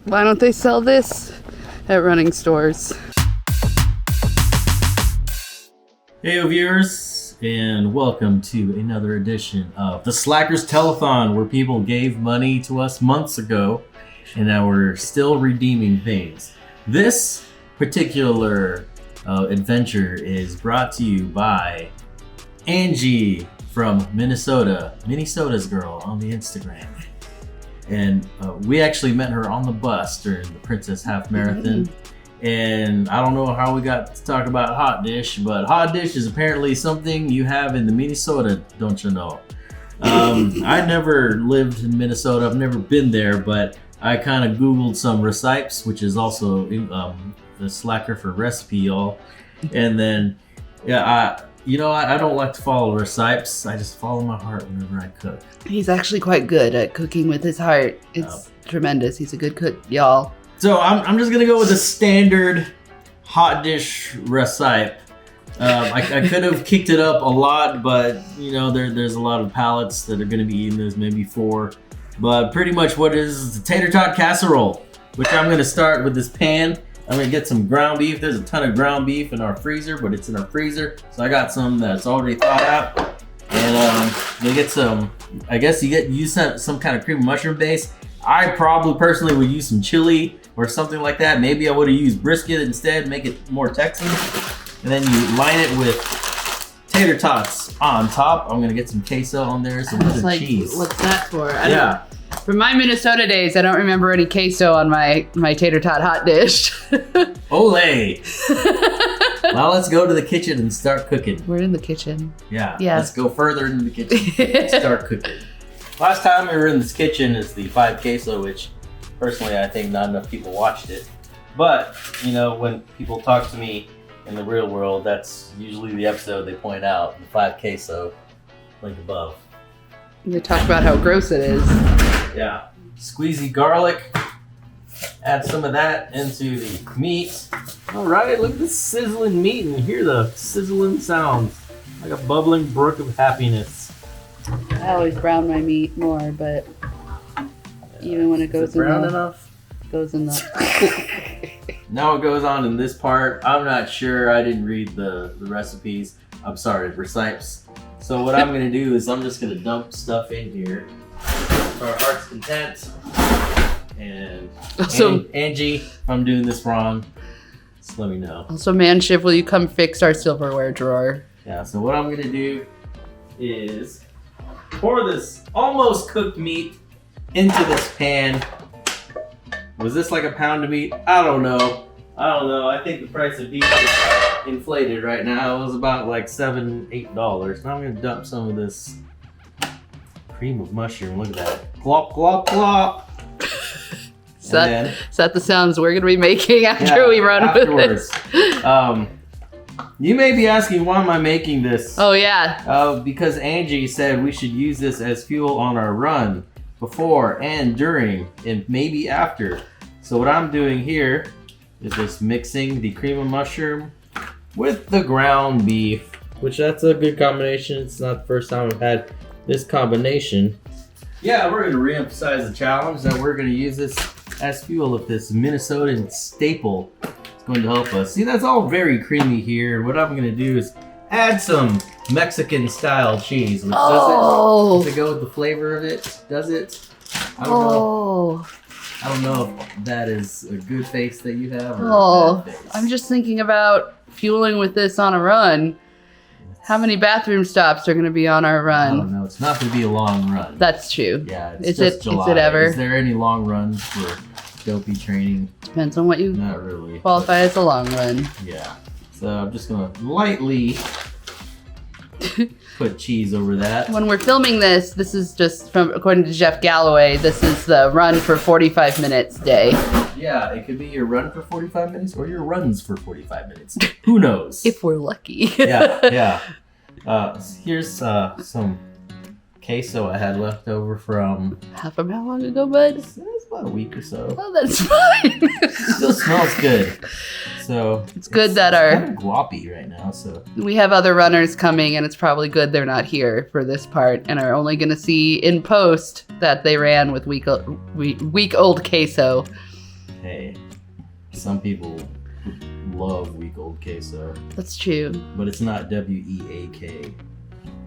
Why don't they sell this at running stores? Hey viewers, and welcome to another edition of the Slackers Telethon, where people gave money to us months ago and now we're still redeeming things. This particular adventure is brought to you by Angie from Minnesota's girl on the Instagram. And we actually met her on the bus during the Princess Half Marathon. And I don't know how we got to talk about Hotdish, but Hotdish is apparently something you have in the Minnesota, don't you know? I never lived in Minnesota, I've never been there, but I kind of Googled some recipes, which is also the Slacker for recipe, y'all. And then, I don't like to follow recipes. I just follow my heart whenever I cook. He's actually quite good at cooking with his heart. It's tremendous. He's a good cook, y'all. So I'm just gonna go with a standard Hotdish recipe. I could have kicked it up a lot, but there's a lot of palates that are gonna be eating this, maybe 4. But pretty much what is the tater tot casserole, which I'm gonna start with this pan. I'm gonna get some ground beef. There's a ton of ground beef in our freezer, but it's in our freezer. So I got some that's already thawed out. And you get some, I guess use some kind of cream of mushroom base. I probably personally would use some chili or something like that. Maybe I would have used brisket instead, make it more Texan. And then you line it with tater tots on top. I'm gonna get some queso on there, some cheese. What's that for? From my Minnesota days, I don't remember any queso on my tater tot hot dish. Olay! Well, let's go to the kitchen and start cooking. We're in the kitchen. Yeah. Let's go further into the kitchen and start cooking. Last time we were in this kitchen is the 5 queso, which personally I think not enough people watched it. But, when people talk to me in the real world, that's usually the episode they point out, the 5 queso, link above. They talk about how gross it is. Yeah. Squeezy garlic. Add some of that into the meat. All right, look at this sizzling meat and hear the sizzling sounds. Like a bubbling brook of happiness. I always brown my meat more, but even when it goes brown enough? Goes in the... Now it goes on in this part. I'm not sure. I didn't read the recipes. I'm sorry, recipes. So what I'm going to do is I'm just going to dump stuff in here for our heart's content. And Angie, if I'm doing this wrong, just let me know. Also, Manship, will you come fix our silverware drawer? Yeah, so what I'm going to do is pour this almost cooked meat into this pan. Was this like a pound of meat? I don't know. I think the price of beef is inflated right now. It was about like $7, $8. Now I'm going to dump some of this cream of mushroom. Look at that. Glop, glop, glop. Is that the sounds we're going to be making after we run afterwards. With this? You may be asking, why am I making this? Oh, yeah. Because Angie said we should use this as fuel on our run before and during and maybe after. So what I'm doing here is just mixing the cream of mushroom with the ground beef, which that's a good combination. It's not the first time I've had this combination. Yeah, we're going to re-emphasize the challenge that we're going to use this as fuel with this Minnesotan staple. It's going to help us. See, that's all very creamy here. What I'm going to do is add some Mexican style cheese. Which does it go with the flavor of it? Does it? I don't know. I don't know if that is a good face that you have or a bad face. I'm just thinking about fueling with this on a run. How many bathroom stops are going to be on our run? I don't know. It's not going to be a long run. That's true. Yeah, it's just July. Is it ever? Is there any long runs for dopey training? Depends on what you Not really. qualify as a long run. Yeah. So I'm just going to lightly put cheese over that. When we're filming this is just according to Jeff Galloway, this is the run for 45 minutes day. Yeah, it could be your run for 45 minutes or your runs for 45 minutes. Who knows? If we're lucky. Yeah. Here's some queso I had left over from... From how long ago, bud? It was about a week or so. Oh, that's fine. It still smells good. So it's good that our... It's kind of gloppy right now, so... We have other runners coming, and it's probably good they're not here for this part, and are only going to see in post that they ran with week-old queso. Hey, some people love week old queso, That's true. but it's not WEAK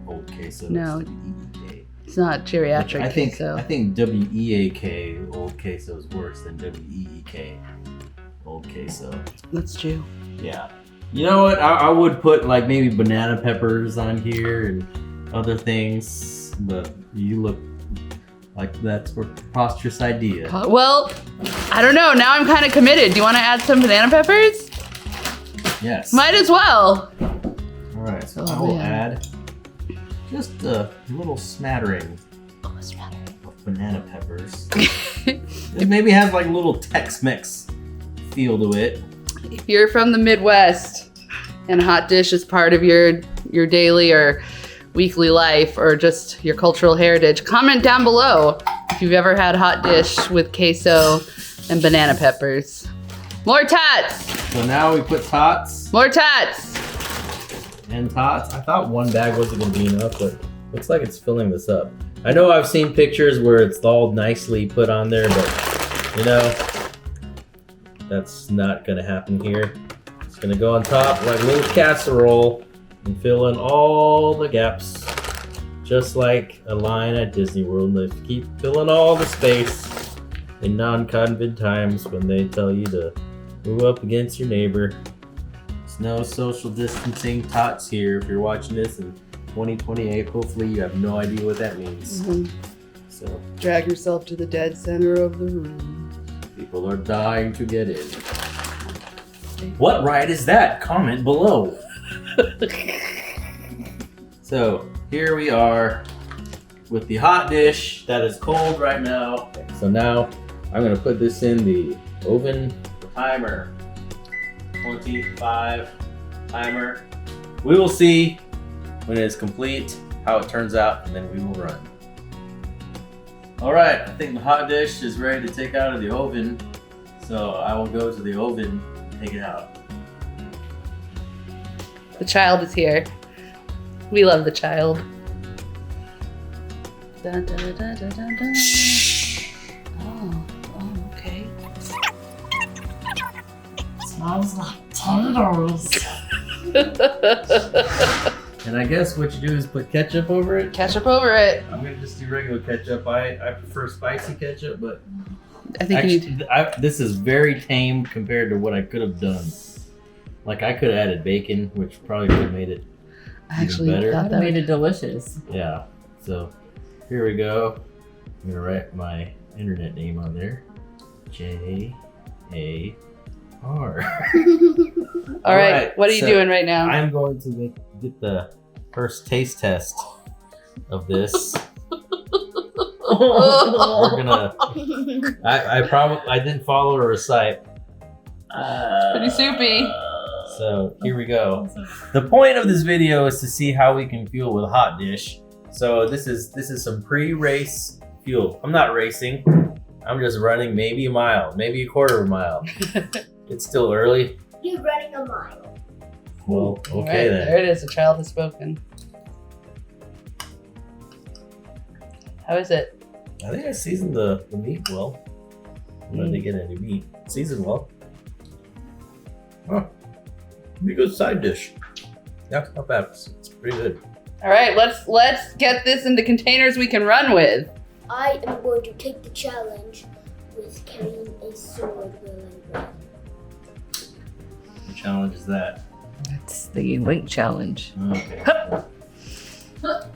old queso. No. It's WEAK. It's not geriatric I think queso. WEAK old queso is worse than WEEK old queso. That's true. Yeah. You know what? I would put like maybe banana peppers on here and other things, but you look like that's a preposterous idea. Well, I don't know. Now I'm kind of committed. Do you want to add some banana peppers? Yes. Might as well. All right. So Oh, I will man. add just a little smattering Oh, it's better. of banana peppers. It maybe has like a little Tex-Mex feel to it. If you're from the Midwest and Hotdish is part of your daily or weekly life or just your cultural heritage, comment down below if you've ever had Hotdish with queso and banana peppers. More tots! So now we put tots More tots! and tots. I thought one bag wasn't gonna be enough, but looks like it's filling this up. I know I've seen pictures where it's all nicely put on there, but you know, that's not gonna happen here. It's gonna go on top like a little casserole and fill in all the gaps. Just like a line at Disney World. They keep filling all the space in non-COVID times when they tell you to move up against your neighbor. There's no social distancing tots here. If you're watching this in 2028, hopefully you have no idea what that means. So Drag yourself to the dead center of the room. people are dying to get in. What ride is that? Comment below. So here we are with the Hotdish that is cold right now. So now I'm gonna put this in the oven timer. 25 timer. We will see when it is complete how it turns out, and then we will run. All right, I think the Hotdish is ready to take out of the oven. So I will go to the oven and take it out. The child is here. We love the child. Dun, dun, dun, dun, dun, dun, dun. Oh, okay. Smells like potatoes. And I guess what you do is put ketchup over it. Ketchup over it. I'm gonna just do regular ketchup. I prefer spicy ketchup, but I think you need actually, this is very tame compared to what I could have done. Like I could have added bacon, which probably would have made it actually better. thought That that made it delicious. Yeah. So here we go. I'm gonna write my internet name on there. JAR. All right, what are you so doing right now? I'm going to get the first taste test of this. We're gonna. I didn't follow a recipe. Pretty soupy. So here we go. The point of this video is to see how we can fuel with Hotdish. So this is some pre-race fuel. I'm not racing. I'm just running maybe a mile, maybe a quarter of a mile. It's still early. You're running a mile. Well, okay All right, then. there it is. The child has spoken. How is it? I think I seasoned the meat well. I'm gonna get any meat. Seasoned well. Huh. Pretty good side dish. That's not bad. It's pretty good. All right, let's get this into containers we can run with. I am going to take the challenge with carrying a sword while I run. The challenge is that. That's the link challenge. Okay.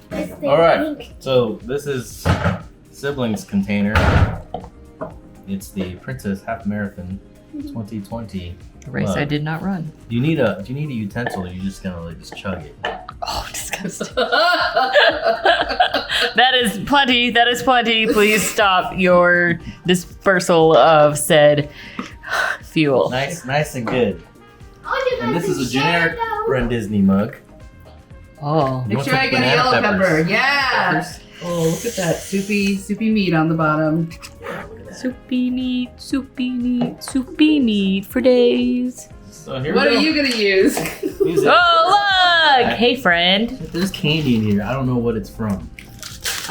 This thing All right. pink. So this is siblings container. It's the Princess Half Marathon 2020. A race I did not run. Do you need a utensil, or you just gonna like just chug it? Oh, disgusting. That is plenty. That is plenty. Please stop your dispersal of said fuel. Nice and good. I And this is a generic Run Disney mug. Oh. You Make want sure some I get a banana yellow peppers? pepper. Yeah. Oh, look at that soupy meat on the bottom. Soupy meat, soupy meat, soupy meat for days. So here What we are go. you gonna use? Use it. Oh, look! Hey, friend. There's candy in here. I don't know what it's from.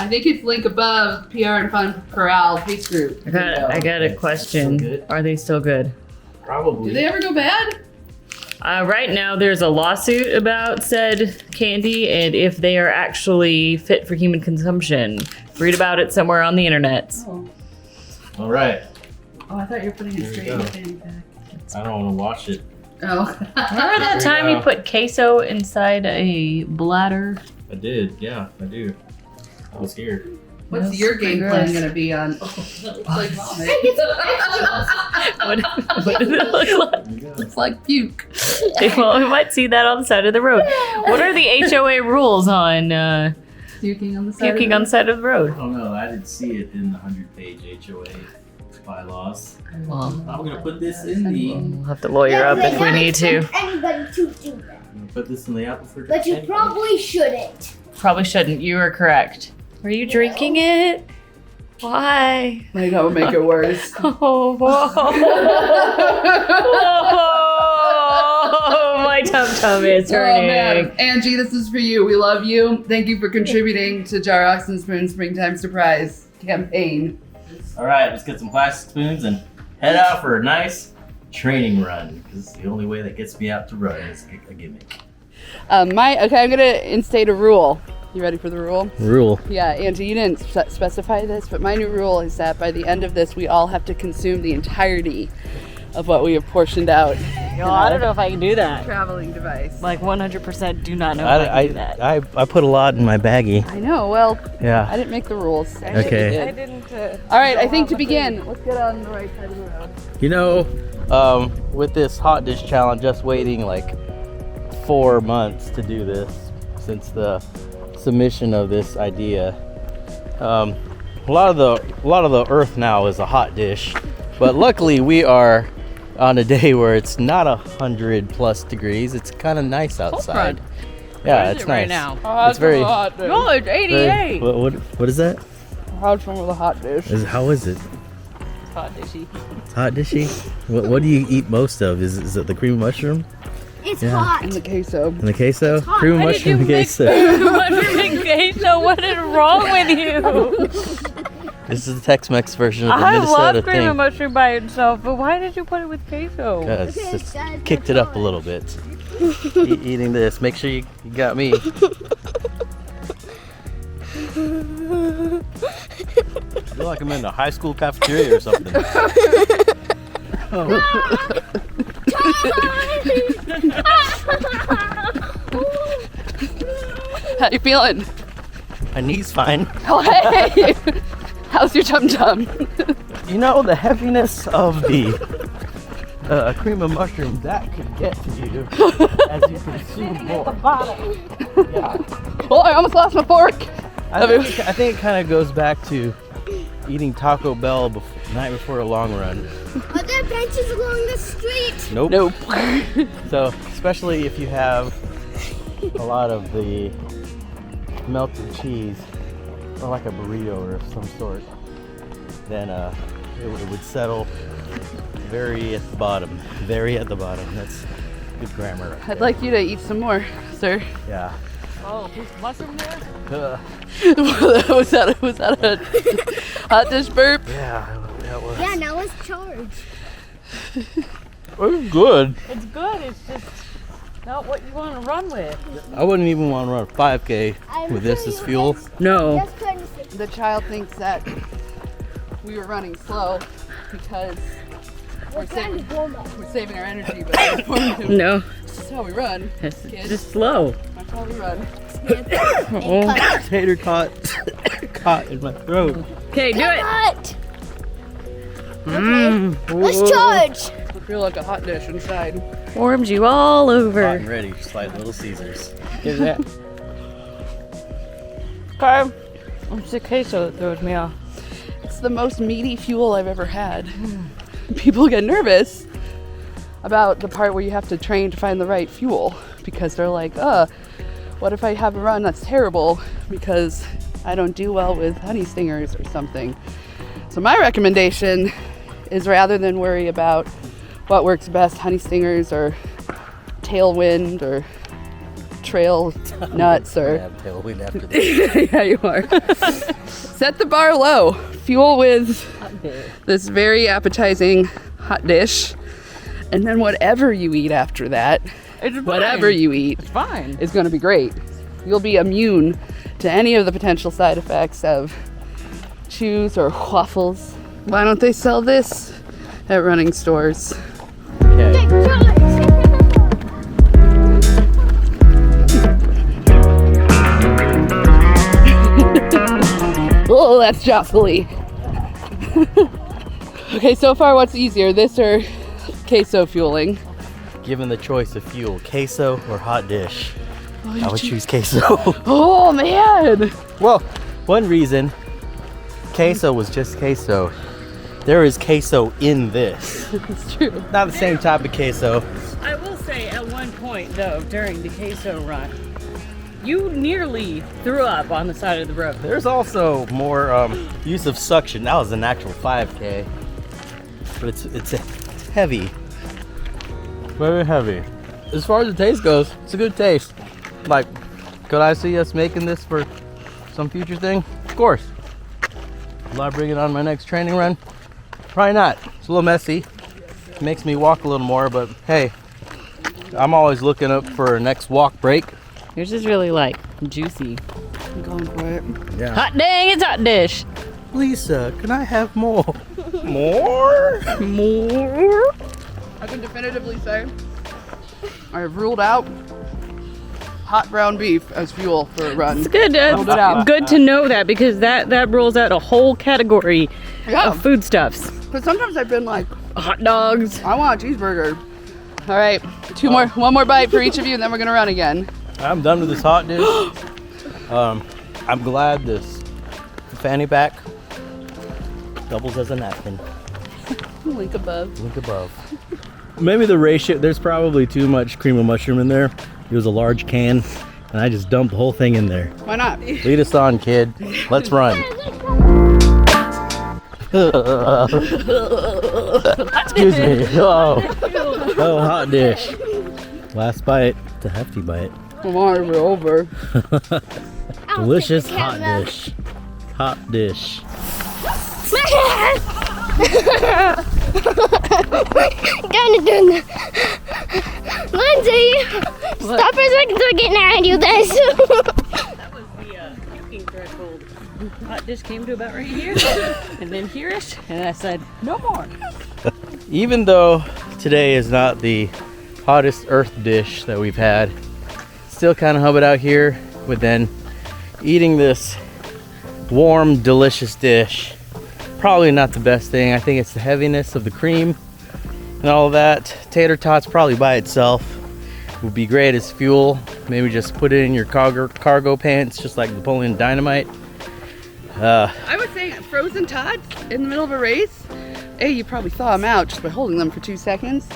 I think it's link above PR and Fun Corral Pace Group. I got a Still question. good? Are they still good? Probably. Do they ever go bad? Right now, there's a lawsuit about said candy, and if they are actually fit for human consumption. Read about it somewhere on the internet. Oh, All right. I thought you were putting it There straight you in go. the fanny pack. I don't want to wash it. Oh. Remember that There time you you go. put queso inside a bladder? I did. Yeah, I do. I was here. What's That's your game plan gross. going to be on? Oh, that looks like vomit. What did it look like? There you go. It's like puke. Well, we might see that on the side of the road. What are the HOA rules on Puking on the side. puking on the side of the road? I don't know. I didn't see it in the 100-page HOA bylaws. Well, I'm gonna put this in the. we'll have to lawyer up if we need to. Anybody to do that. I'm gonna put this in the apple for. But you probably shouldn't. Probably shouldn't. You are correct. Were you drinking it? Why? Like, that would make it worse. Oh, whoa. Oh, my tum-tum is Oh, man. hurting. Angie, this is for you. We love you. Thank you for contributing to Jar Rocks and Spoon Springtime Surprise campaign. All right, let's get some plastic spoons and head out for a nice training run. Because it's the only way that gets me out to run is a gimmick. I'm gonna instate a rule. You ready for the rule? Rule. Yeah, Angie, you didn't specify this, but my new rule is that by the end of this, we all have to consume the entirety of what we have portioned out. I don't know if I can do that. Traveling device. Like 100% do not know if I can do that. I put a lot in my baggie. I know. Well, Yeah. I didn't make the rules. Okay. I didn't. All right. I think to begin, let's get on the right side of the road. You know, with this Hotdish challenge, just waiting like 4 months to do this since the submission of this idea. A lot of the earth now is a hot dish, but luckily we are on a day where it's not 100+ degrees. It's kind of nice outside. Yeah, it's nice. right now? It's very. Oh, it's 88. What is that? How's one with a hot dish? How is it? Hot dishy. It's hot dishy. What do you eat most of? Is it the cream mushroom It's Yeah. hot. And the queso. and the queso? hot. Cream Why did you mushroom and mix queso. mushroom and queso? What is wrong with you? This is the Tex-Mex version of the I Minnesota love cream thing. and mushroom by itself, but why did you put it with queso? It's Okay, just guys, kicked it up a little bit. Eating this. Make sure you got me. I feel like I'm in a high school cafeteria or something. How you feeling? My knee's fine. Oh, hey! How's your tum tum? You know, the heaviness of the cream of mushroom, that could get to you as you consume more. Oh, I almost lost my fork. I think it kind of goes back to eating Taco Bell the night before a long run. Are there benches along the street? Nope. Nope. So, especially if you have a lot of the melted cheese, or like a burrito or of some sort, then it would settle very at the bottom. Very at the bottom. That's good grammar. Right I'd there. like you to eat some more, sir. Yeah. Oh, mushroom there? was that a hot dish burp? Yeah, that was. Yeah, now it's charged. It was good. It's good, it's just not what you want to run with. I wouldn't even want to run a 5K I'm with this sure as you fuel. No. Just couldn't say. The child thinks that we were running slow because We're trying to warm up. we're saving our energy, but this No. is how we run. It's Kids. just slow. That's how we run. Oh. Tater caught in my throat. Okay, do it. Cut! Okay, let's charge. I feel like a hot dish inside. Warms you all Hot over. and ready, just like Little Caesars. Is that? Okay. It's the queso that throws me off. It's the most meaty fuel I've ever had. People get nervous about the part where you have to train to find the right fuel because they're like, what if I have a run that's terrible because I don't do well with honey stingers or something. So my recommendation is rather than worry about what works best, honey stingers or tailwind or trail nuts or. have tailwind after this. Yeah, you are. Set the bar low. Fuel with this very appetizing hot dish, and then whatever you eat after that, whatever you eat, It's fine. is going to be great. You'll be immune to any of the potential side effects of chews or waffles. Why don't they sell this at running stores? Okay. Oh, that's jostly. Okay, so far what's easier, this or queso fueling? Given the choice of fuel, queso or hot dish, Oh, I would choose queso. Oh man! Well, one reason, queso was just queso. There is queso in this. It's true. Not the same type of queso. I will say at one point though, during the queso run, you nearly threw up on the side of the road. There's also more use of suction. That was an actual 5K, but it's heavy, very heavy. As far as the taste goes, it's a good taste. Like, could I see us making this for some future thing? Of course. Will I bring it on my next training run? Probably not. It's a little messy. It makes me walk a little more, but hey, I'm always looking up for a next walk break. Yours is really like juicy. I'm going for it. Yeah. Hot dang, it's hot dish. Lisa, can I have more? More? More? I can definitively say I have ruled out hot ground beef as fuel for a run. It's good. Hold it out. Good to know that because that rolls out a whole category Yeah, of foodstuffs. but sometimes I've been like, Hot dogs. I want a cheeseburger. All right, one more bite for each of you, and then we're gonna run again. I'm done with this hot dish. I'm glad this fanny pack doubles as a napkin. Link above. Link above. Maybe the ratio, there's probably too much cream of mushroom in there. It was a large can, and I just dumped the whole thing in there. Why not? Lead us on, kid. Let's run. Excuse me. Oh, hot dish. Last bite. It's a hefty bite. Come on, we're over. Delicious hot dish. Hot dish. Lindsay, stop for a second so I get around you guys. That was the puking threshold. Hot dish came to about right here, and then here-ish, and I said, no more. Even though today is not the hottest earth dish that we've had, still kind of hub it out here with then eating this warm, delicious dish. Probably not the best thing. I think it's the heaviness of the cream and all of that. Tater tots probably by itself would be great as fuel. Maybe just put it in your cargo pants, just like Napoleon Dynamite. I would say frozen tots in the middle of a race. Hey, you probably thaw them out just by holding them for 2 seconds.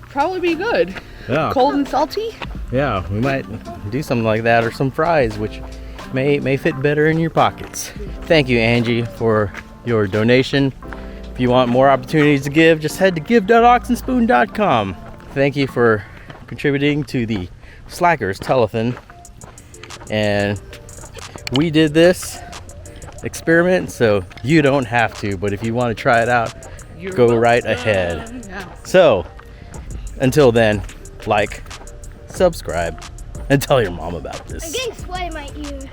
Probably be good. Yeah. Cold and salty. Yeah, we might do something like that, or some fries, which may fit better in your pockets. Thank you, Angie, for your donation. If you want more opportunities to give, just head to give.oxenspoon.com. Thank you for contributing to the Slackers Telethon. And we did this experiment, so you don't have to, but if you want to try it out, go right ahead. Yeah. So, until then, like, subscribe, and tell your mom about this. I'm getting sweat in my ear.